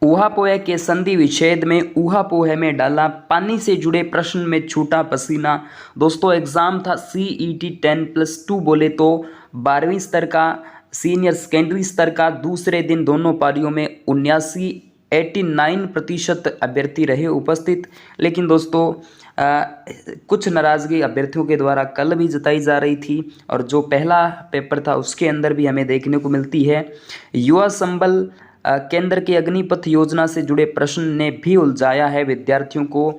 ऊहापोह के संधि विच्छेद में ऊहापोह में डाला पानी से जुड़े प्रश्न में छूटा पसीना। दोस्तों एग्जाम था CET 10+2 बोले तो 12वीं स्तर का, सीनियर सेकेंडरी स्तर का। दूसरे दिन दोनों पारियों में 89% अभ्यर्थी रहे उपस्थित। लेकिन दोस्तों कुछ नाराज़गी अभ्यर्थियों के द्वारा कल भी जताई जा रही थी और जो पहला पेपर था उसके अंदर भी हमें देखने को मिलती है। युवा संबल केंद्र की अग्निपथ योजना से जुड़े प्रश्न ने भी उलझाया है विद्यार्थियों को।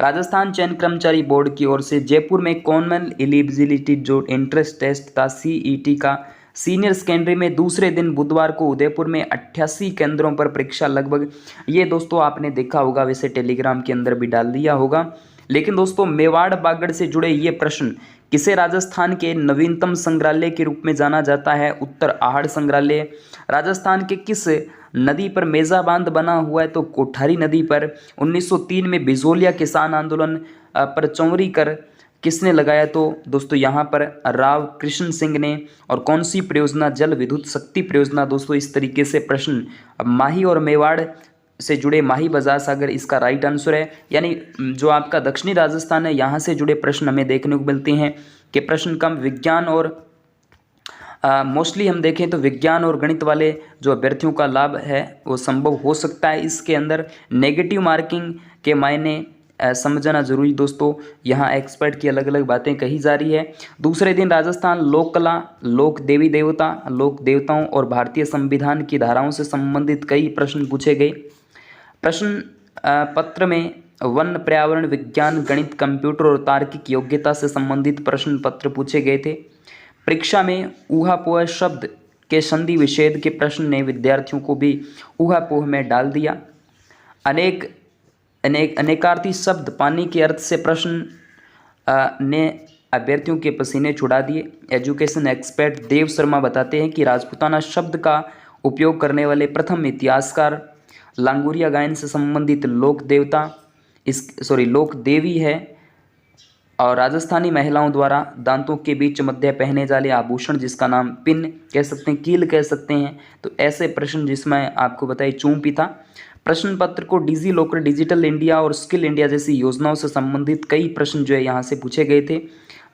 राजस्थान चयन कर्मचारी बोर्ड की ओर से जयपुर में कॉमन एलिजिबिलिटी जो एंट्रेंस टेस्ट था CET का सीनियर सेकेंडरी में दूसरे दिन बुधवार को उदयपुर में 88 केंद्रों पर परीक्षा लगभग, ये दोस्तों आपने देखा होगा, वैसे टेलीग्राम के अंदर भी डाल दिया होगा। लेकिन दोस्तों मेवाड़ बागड़ से जुड़े ये प्रश्न, किसे राजस्थान के नवीनतम संग्रहालय के रूप में जाना जाता है? उत्तर आहड़ संग्रहालय। राजस्थान के किस नदी पर मेजा बांध बना हुआ है? तो कोठारी नदी पर। 1903 में बिजोलिया किसान आंदोलन पर चौरी कर किसने लगाया? तो दोस्तों यहाँ पर राव कृष्ण सिंह ने। और कौन सी परियोजना? जल विद्युत शक्ति परियोजना। दोस्तों इस तरीके से प्रश्न माही और मेवाड़ से जुड़े माही बजार सागर इसका राइट आंसर है। यानी जो आपका दक्षिणी राजस्थान है यहाँ से जुड़े प्रश्न हमें देखने को मिलते हैं कि प्रश्न कम विज्ञान और मोस्टली हम देखें तो विज्ञान और गणित वाले जो अभ्यर्थियों का लाभ है वो संभव हो सकता है। इसके अंदर नेगेटिव मार्किंग के मायने समझना जरूरी। दोस्तों यहाँ एक्सपर्ट की अलग अलग बातें कही जा रही है। दूसरे दिन राजस्थान लोक कला, लोक देवी देवता, लोक देवताओं और भारतीय संविधान की धाराओं से संबंधित कई प्रश्न पूछे गए। प्रश्न पत्र में वन, पर्यावरण, विज्ञान, गणित, कंप्यूटर और तार्किक योग्यता से संबंधित प्रश्न पत्र पूछे गए थे। परीक्षा में ऊहापोह शब्द के संधि विच्छेद के प्रश्न ने विद्यार्थियों को भी ऊहापोह में डाल दिया। अनेकार्थी शब्द पानी के अर्थ से प्रश्न ने अभ्यर्थियों के पसीने छुड़ा दिए। एजुकेशन एक्सपर्ट देव शर्मा बताते हैं कि राजपूताना शब्द का उपयोग करने वाले प्रथम इतिहासकार लांगुरिया गायन से संबंधित लोक देवी है। और राजस्थानी महिलाओं द्वारा दांतों के बीच मध्य पहने जाने आभूषण जिसका नाम पिन कह सकते हैं, कील कह सकते हैं। तो ऐसे प्रश्न जिसमें आपको बताइए चूंपी था। प्रश्न पत्र को डिजी लॉकर, डिजिटल इंडिया और स्किल इंडिया जैसी योजनाओं से संबंधित कई प्रश्न जो है यहाँ से पूछे गए थे।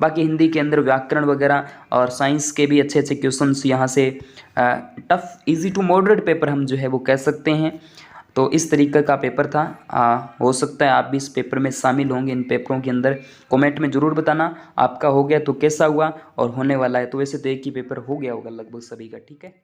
बाकी हिंदी के अंदर व्याकरण वगैरह और साइंस के भी अच्छे अच्छे क्वेश्चंस यहाँ से tough, easy to moderate paper हम जो है वो कह सकते हैं। तो इस तरीके का पेपर था। हो सकता है आप भी इस पेपर में शामिल होंगे। इन पेपरों के अंदर कमेंट में ज़रूर बताना आपका हो गया तो कैसा हुआ और होने वाला है। तो वैसे तो एक ही पेपर हो गया होगा लगभग सभी का, ठीक है।